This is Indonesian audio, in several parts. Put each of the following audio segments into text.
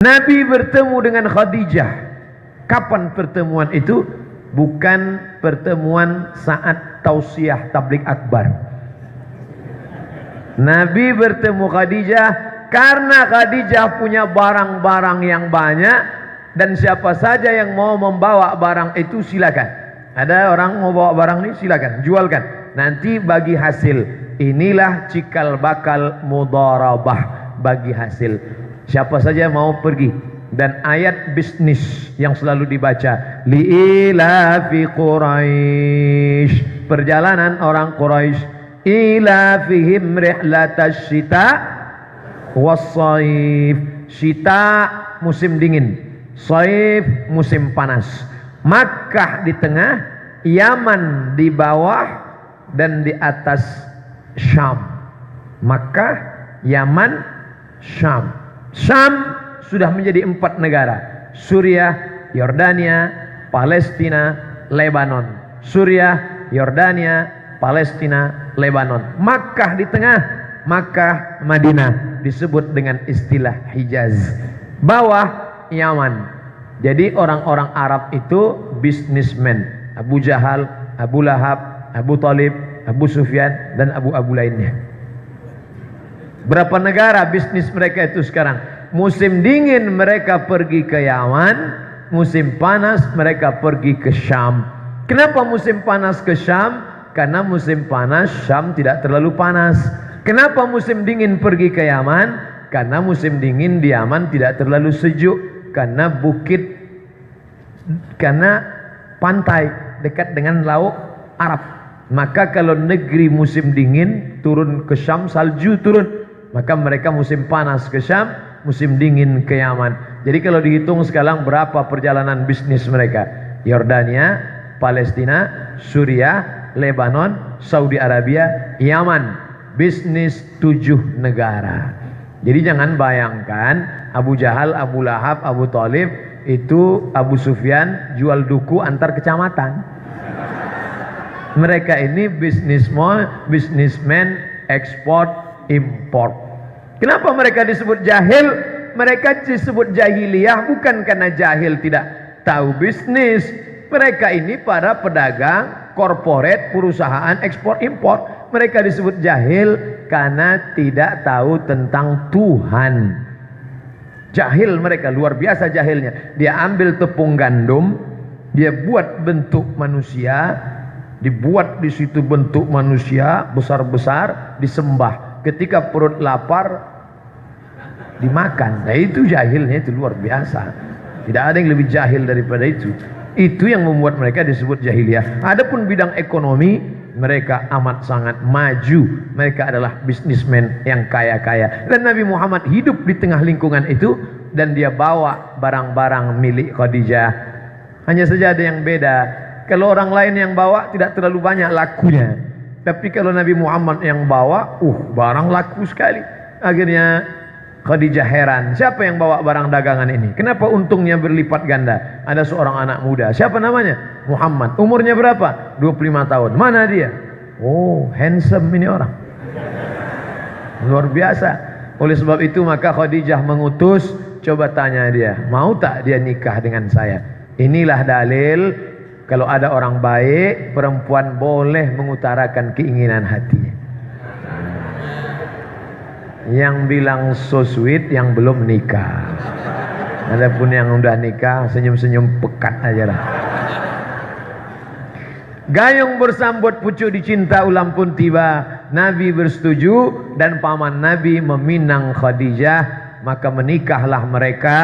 Nabi bertemu dengan Khadijah. Kapan pertemuan itu? Bukan pertemuan saat tausiah tabligh akbar. Nabi bertemu Khadijah karena Khadijah punya barang-barang yang banyak, dan siapa saja yang mau membawa barang itu silakan. Ada orang mau bawa barang ini, silakan, jualkan. Nanti bagi hasil. Inilah cikal bakal mudharabah, bagi hasil. Siapa saja mau pergi. Dan ayat bisnis yang selalu dibaca, li'ilafi Quraisy, perjalanan orang Quraisy, ilafihim rihlatash shita was-shaif. Shita musim dingin, shaif musim panas. Makkah di tengah, Yaman di bawah, dan di atas Syam. Makkah, Yaman, Syam. Syam sudah menjadi 4 negara: Suriah, Yordania, Palestina, Lebanon. Suriah, Yordania, Palestina, Lebanon. Makkah di tengah, Makkah, Madinah, disebut dengan istilah Hijaz. Bawah, Yaman. Jadi orang-orang Arab itu bisnismen. Abu Jahal, Abu Lahab, Abu Talib, Abu Sufyan, dan Abu lainnya. Berapa negara bisnis mereka itu sekarang? Musim dingin mereka pergi ke Yaman, musim panas mereka pergi ke Syam. Kenapa musim panas ke Syam? Karena musim panas Syam tidak terlalu panas. Kenapa musim dingin pergi ke Yaman? Karena musim dingin di Yaman tidak terlalu sejuk, karena bukit, karena pantai dekat dengan laut Arab. Maka kalau negeri musim dingin turun ke Syam, salju turun. Maka mereka musim panas ke Syam, musim dingin ke Yaman. Jadi kalau dihitung sekarang berapa perjalanan bisnis mereka? Yordania, Palestina, Suriah, Lebanon, Saudi Arabia, Yaman. Bisnis 7 negara. Jadi jangan bayangkan Abu Jahal, Abu Lahab, Abu Talib itu Abu Sufyan jual duku antar kecamatan. Mereka ini bisnismen ekspor import. Kenapa mereka disebut jahil? Mereka disebut jahiliyah bukan karena jahil tidak tahu bisnis. Mereka ini para pedagang, korporat, perusahaan ekspor impor. Mereka disebut jahil karena tidak tahu tentang Tuhan. Jahil mereka, luar biasa jahilnya. Dia ambil tepung gandum, dia buat bentuk manusia, dibuat di situ bentuk manusia besar-besar, disembah. Ketika perut lapar dimakan. Nah itu jahilnya, itu luar biasa. Tidak ada yang lebih jahil daripada itu. Itu yang membuat mereka disebut jahiliyah. Adapun bidang ekonomi, mereka amat sangat maju. Mereka adalah bisnismen yang kaya-kaya. Dan Nabi Muhammad hidup di tengah lingkungan itu, dan dia bawa barang-barang milik Khadijah. Hanya saja ada yang beda. Kalau orang lain yang bawa tidak terlalu banyak lakunya. Tapi kalau Nabi Muhammad yang bawa, barang laku sekali. Akhirnya Khadijah heran, siapa yang bawa barang dagangan ini? Kenapa untungnya berlipat ganda? Ada seorang anak muda, siapa namanya? Muhammad. Umurnya berapa? 25 tahun. Mana dia? Oh, handsome ini orang. Luar biasa. Oleh sebab itu maka Khadijah mengutus, coba tanya dia, mau tak dia nikah dengan saya? Inilah dalil. Kalau ada orang baik, perempuan boleh mengutarakan keinginan hatinya. Yang bilang so sweet yang belum nikah. Adapun yang udah nikah senyum-senyum pekat aja lah. Gayung bersambut pucuk dicinta ulam pun tiba. Nabi bersetuju dan paman Nabi meminang Khadijah. Maka menikahlah mereka.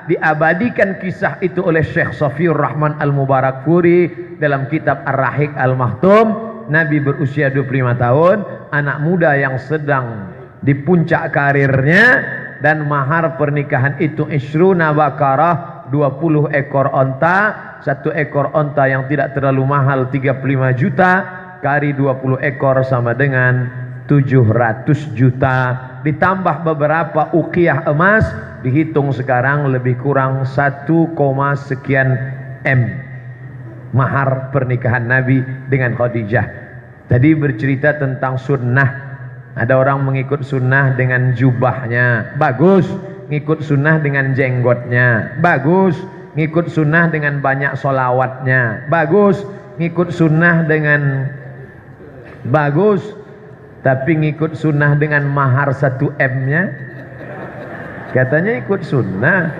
Diabadikan kisah itu oleh Syekh Safiur Rahman Al-Mubarakfuri dalam kitab Ar-Rahiq Al-Mahtum. Nabi berusia 25 tahun, anak muda yang sedang di puncak karirnya, dan mahar pernikahan itu isruna bakarah, 20 ekor onta. 1 ekor onta yang tidak terlalu mahal 35 juta, kali 20 ekor sama dengan 700 juta. Ditambah beberapa uqiyah emas, dihitung sekarang lebih kurang 1, sekian M mahar pernikahan Nabi dengan Khadijah. Tadi bercerita tentang sunnah. Ada orang mengikut sunnah dengan jubahnya, bagus. ngikut sunnah dengan jenggotnya. Bagus, ngikut sunnah dengan banyak solawatnya. Bagus, ngikut sunnah dengan bagus. Tapi ngikut sunnah dengan mahar 1M-nya, katanya ikut sunnah.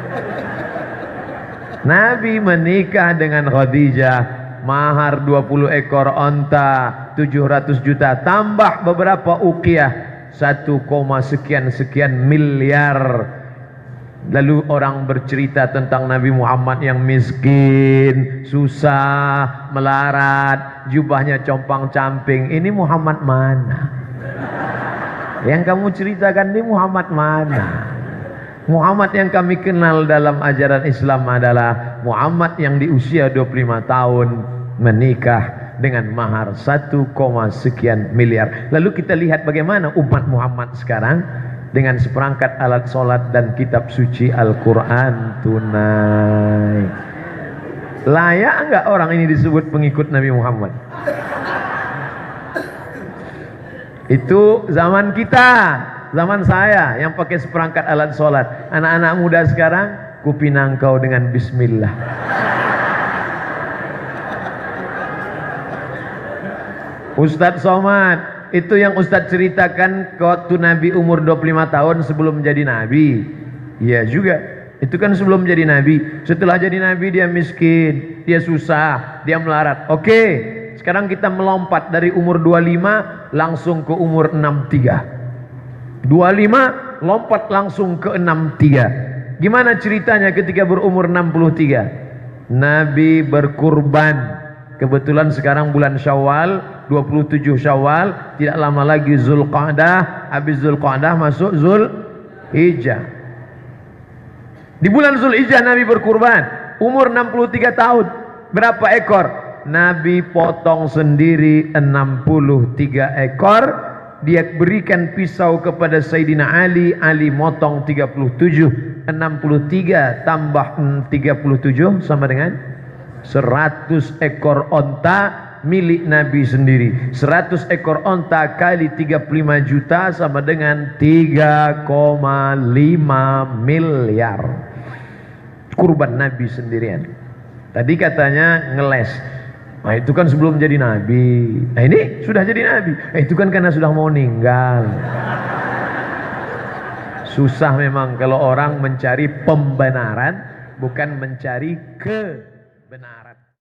Nabi menikah dengan Khadijah, mahar 20 ekor onta, 700 juta, tambah beberapa uqiyah, 1, sekian miliar. Lalu orang bercerita tentang Nabi Muhammad yang miskin, susah, melarat, jubahnya compang-camping. Ini Muhammad mana? Yang kamu ceritakan ini Muhammad mana? Muhammad yang kami kenal dalam ajaran Islam adalah Muhammad yang di usia 25 tahun menikah dengan mahar 1, sekian miliar. Lalu kita lihat bagaimana umat Muhammad sekarang dengan seperangkat alat sholat dan kitab suci Al-Quran tunai. Layak enggak orang ini disebut pengikut Nabi Muhammad? Itu zaman kita, zaman saya yang pakai seperangkat alat sholat. Anak-anak muda sekarang kupinang kau dengan bismillah. Ustadz Somad, itu yang Ustadz ceritakan waktu Nabi umur 25 tahun sebelum jadi Nabi. Iya juga, itu kan sebelum jadi Nabi. Setelah jadi Nabi dia miskin, dia susah, dia melarat. Oke, sekarang kita melompat dari umur 25 langsung ke umur 63. 25 lompat langsung ke 63. Gimana ceritanya ketika berumur 63? Nabi berkurban. Kebetulan sekarang bulan Syawal, 27 Syawal, tidak lama lagi Zulqa'dah, habis Zulqa'dah masuk Zulhijjah. Di bulan Zulhijjah Nabi berkurban, umur 63 tahun. Berapa ekor? Nabi potong sendiri 63 ekor. Dia berikan pisau kepada Sayyidina Ali, Ali motong 37. 63 tambah 37 sama dengan 100 ekor onta milik Nabi sendiri. 100 ekor onta kali 35 juta sama dengan 3,5 miliar. Kurban Nabi sendirian. Tadi katanya ngeles. Nah itu kan sebelum jadi Nabi. Nah ini sudah jadi Nabi. Nah, itu kan karena sudah mau meninggal. Susah memang kalau orang mencari pembenaran bukan mencari kebenaran.